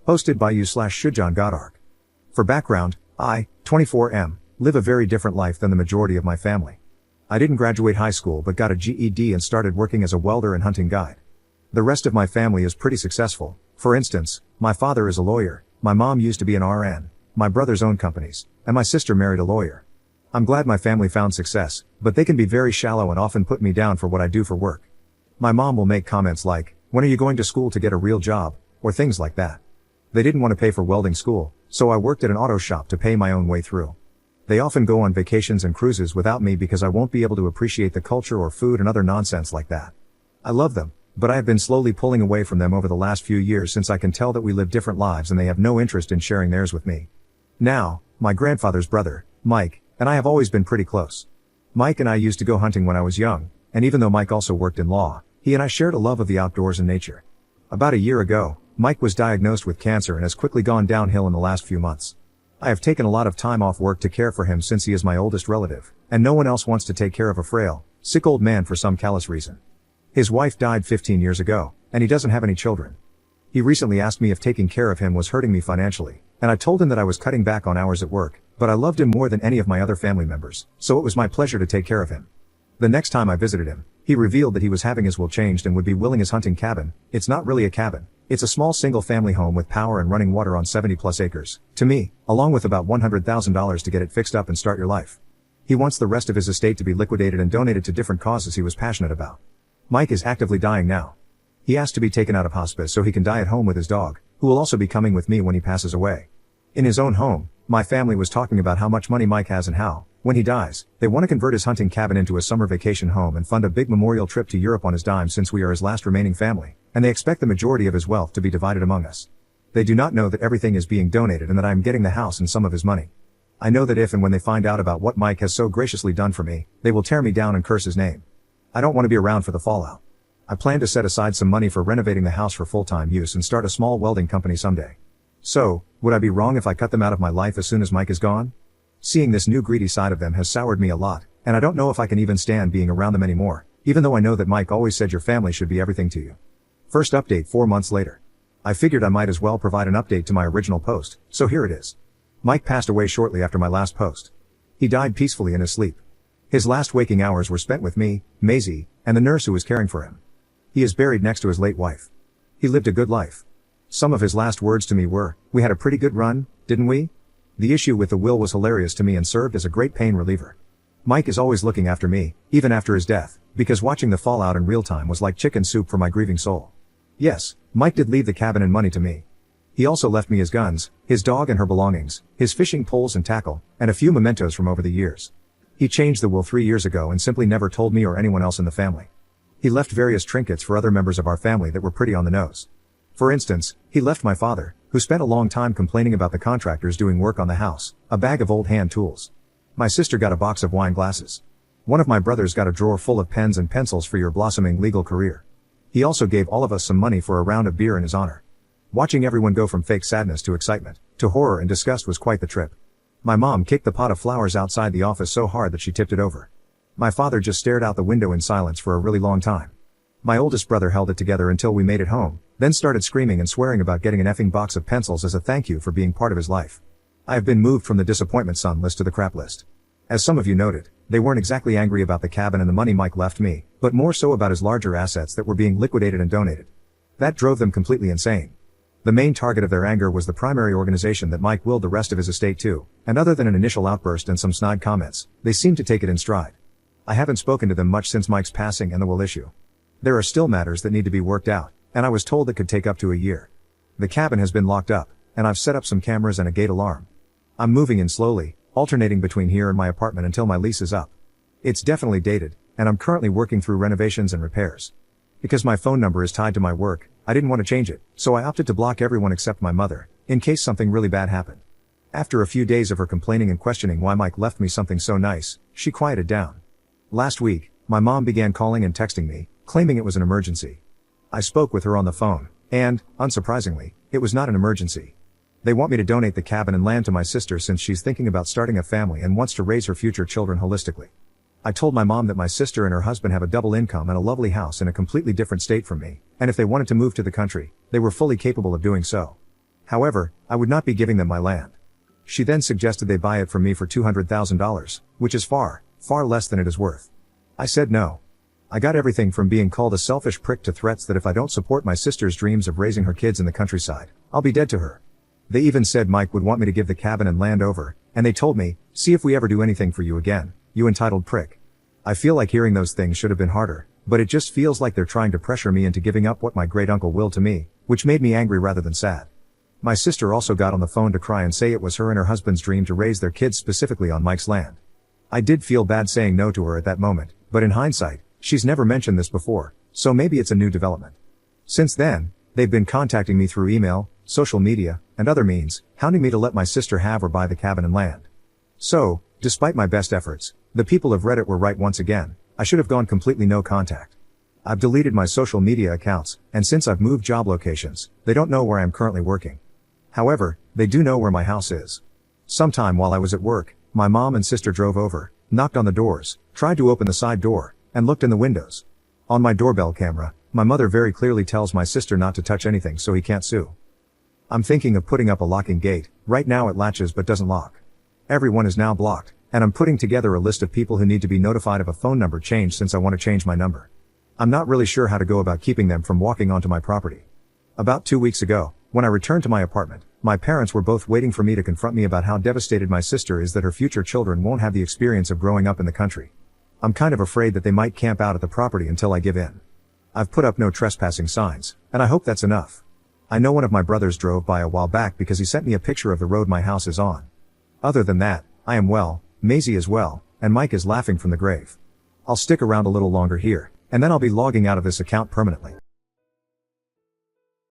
Hosted by you/Shujan Godark. For background, I, 24M, live a very different life than the majority of my family. I didn't graduate high school but got a GED and started working as a welder and hunting guide. The rest of my family is pretty successful. For instance, my father is a lawyer, my mom used to be an RN, my brothers own companies, and my sister married a lawyer. I'm glad my family found success, but they can be very shallow and often put me down for what I do for work. My mom will make comments like, "When are you going to school to get a real job?" or things like that. They didn't want to pay for welding school, so I worked at an auto shop to pay my own way through. They often go on vacations and cruises without me because I won't be able to appreciate the culture or food and other nonsense like that. I love them, but I have been slowly pulling away from them over the last few years since I can tell that we live different lives and they have no interest in sharing theirs with me. Now, my grandfather's brother, Mike, and I have always been pretty close. Mike and I used to go hunting when I was young, and even though Mike also worked in law, he and I shared a love of the outdoors and nature. About a year ago, Mike was diagnosed with cancer and has quickly gone downhill in the last few months. I have taken a lot of time off work to care for him since he is my oldest relative, and no one else wants to take care of a frail, sick old man for some callous reason. His wife died 15 years ago, and he doesn't have any children. He recently asked me if taking care of him was hurting me financially, and I told him that I was cutting back on hours at work, but I loved him more than any of my other family members, so it was my pleasure to take care of him. The next time I visited him, he revealed that he was having his will changed and would be willing his hunting cabin. It's not really a cabin. It's a small single-family home with power and running water on 70-plus acres, to me, along with about $100,000 to get it fixed up and start your life. He wants the rest of his estate to be liquidated and donated to different causes he was passionate about. Mike is actively dying now. He asked to be taken out of hospice so he can die at home with his dog, who will also be coming with me when he passes away. In his own home, my family was talking about how much money Mike has and how, when he dies, they want to convert his hunting cabin into a summer vacation home and fund a big memorial trip to Europe on his dime since we are his last remaining family, and they expect the majority of his wealth to be divided among us. They do not know that everything is being donated and that I am getting the house and some of his money. I know that if and when they find out about what Mike has so graciously done for me, they will tear me down and curse his name. I don't want to be around for the fallout. I plan to set aside some money for renovating the house for full-time use and start a small welding company someday. So, would I be wrong if I cut them out of my life as soon as Mike is gone? Seeing this new greedy side of them has soured me a lot, and I don't know if I can even stand being around them anymore, even though I know that Mike always said your family should be everything to you. First update 4 months later. I figured I might as well provide an update to my original post, so here it is. Mike passed away shortly after my last post. He died peacefully in his sleep. His last waking hours were spent with me, Maisie, and the nurse who was caring for him. He is buried next to his late wife. He lived a good life. Some of his last words to me were, "We had a pretty good run, didn't we?" The issue with the will was hilarious to me and served as a great pain reliever. Mike is always looking after me, even after his death, because watching the fallout in real time was like chicken soup for my grieving soul. Yes, Mike did leave the cabin and money to me. He also left me his guns, his dog and her belongings, his fishing poles and tackle, and a few mementos from over the years. He changed the will 3 years ago and simply never told me or anyone else in the family. He left various trinkets for other members of our family that were pretty on the nose. For instance, he left my father, who spent a long time complaining about the contractors doing work on the house, a bag of old hand tools. My sister got a box of wine glasses. One of my brothers got a drawer full of pens and pencils for your blossoming legal career. He also gave all of us some money for a round of beer in his honor. Watching everyone go from fake sadness to excitement, to horror and disgust was quite the trip. My mom kicked the pot of flowers outside the office so hard that she tipped it over. My father just stared out the window in silence for a really long time. My oldest brother held it together until we made it home, then started screaming and swearing about getting an effing box of pencils as a thank you for being part of his life. I have been moved from the disappointment son list to the crap list. As some of you noted, they weren't exactly angry about the cabin and the money Mike left me, but more so about his larger assets that were being liquidated and donated. That drove them completely insane. The main target of their anger was the primary organization that Mike willed the rest of his estate to, and other than an initial outburst and some snide comments, they seemed to take it in stride. I haven't spoken to them much since Mike's passing and the will issue. There are still matters that need to be worked out, and I was told it could take up to a year. The cabin has been locked up, and I've set up some cameras and a gate alarm. I'm moving in slowly, alternating between here and my apartment until my lease is up. It's definitely dated, and I'm currently working through renovations and repairs. Because my phone number is tied to my work, I didn't want to change it, so I opted to block everyone except my mother, in case something really bad happened. After a few days of her complaining and questioning why Mike left me something so nice, she quieted down. Last week, my mom began calling and texting me, claiming it was an emergency. I spoke with her on the phone, and, unsurprisingly, it was not an emergency. They want me to donate the cabin and land to my sister since she's thinking about starting a family and wants to raise her future children holistically. I told my mom that my sister and her husband have a double income and a lovely house in a completely different state from me, and if they wanted to move to the country, they were fully capable of doing so. However, I would not be giving them my land. She then suggested they buy it from me for $200,000, which is far, far less than it is worth. I said no. I got everything from being called a selfish prick to threats that if I don't support my sister's dreams of raising her kids in the countryside, I'll be dead to her. They even said Mike would want me to give the cabin and land over, and they told me, see if we ever do anything for you again, you entitled prick. I feel like hearing those things should have been harder, but it just feels like they're trying to pressure me into giving up what my great uncle willed to me, which made me angry rather than sad. My sister also got on the phone to cry and say it was her and her husband's dream to raise their kids specifically on Mike's land. I did feel bad saying no to her at that moment, but in hindsight, she's never mentioned this before, so maybe it's a new development. Since then, they've been contacting me through email, social media, and other means, hounding me to let my sister have or buy the cabin and land. So, despite my best efforts, the people of Reddit were right once again. I should have gone completely no contact. I've deleted my social media accounts, and since I've moved job locations, they don't know where I am currently working. However, they do know where my house is. Sometime while I was at work, my mom and sister drove over, knocked on the doors, tried to open the side door, and looked in the windows. On my doorbell camera, my mother very clearly tells my sister not to touch anything so he can't sue. I'm thinking of putting up a locking gate. Right now it latches but doesn't lock. Everyone is now blocked, and I'm putting together a list of people who need to be notified of a phone number change since I want to change my number. I'm not really sure how to go about keeping them from walking onto my property. About 2 weeks ago, when I returned to my apartment, my parents were both waiting for me to confront me about how devastated my sister is that her future children won't have the experience of growing up in the country. I'm kind of afraid that they might camp out at the property until I give in. I've put up no trespassing signs, and I hope that's enough. I know one of my brothers drove by a while back because he sent me a picture of the road my house is on. Other than that, I am well, Maisie is well, and Mike is laughing from the grave. I'll stick around a little longer here, and then I'll be logging out of this account permanently.